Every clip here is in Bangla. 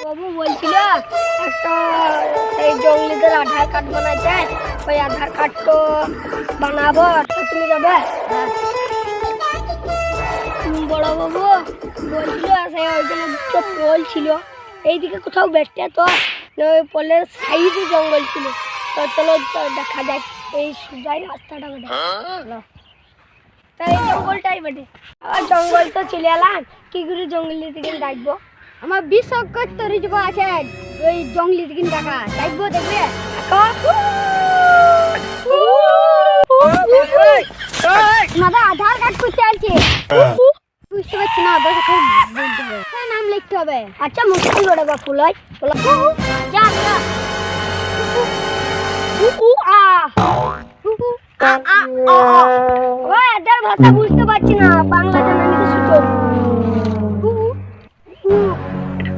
বাবু বলছিল একটা সেই জঙ্গলিদের আধার কার্ড বানাইতে, ওই আধার কার্ড তো বানাবো, তো তুমি যাবে? বড় বাবু বলছিল সেই ওইখানে দুটো পোল ছিল, এইদিকে কোথাও বেরতে তো ওই পোলের সাইডে জঙ্গল ছিল, তো চলো দেখা যাক এই সোজাই রাস্তাটা বেটে, তাই এই জঙ্গলটাই বেটে। আবার জঙ্গল তো চলে এলাম, কি করে জঙ্গলের দিকে ডাকবো? আমার বিশ্বকর তরি যুগ আছে, ওই জঙ্গলের দিকে ডাকা ডাকবো, দেখবে দাদা আধার কার্ড করতে আসছে, বুঝতে পারছি না, বলতে হবে নাম লিখতে হবে। আচ্ছা মুশকিল ওটা বা ফুল হয় যা যা এদের ভাষা বুঝতে পারছি না, বাংলা জানা নাকি সুযোগ।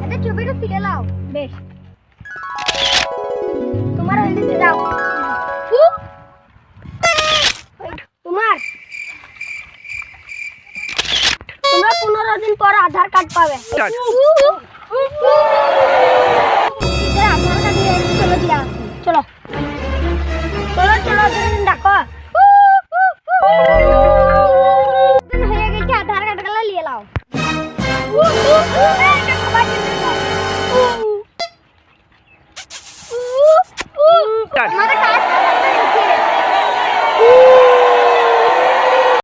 এদের ছবিটা ফিরে লাও, বেশ তোমার ওইদিকে যাও, তোমার তোমরা 15 দিন পর আধার কার্ড পাবে। আধার কার্ড নিয়ে চলে দিলাম।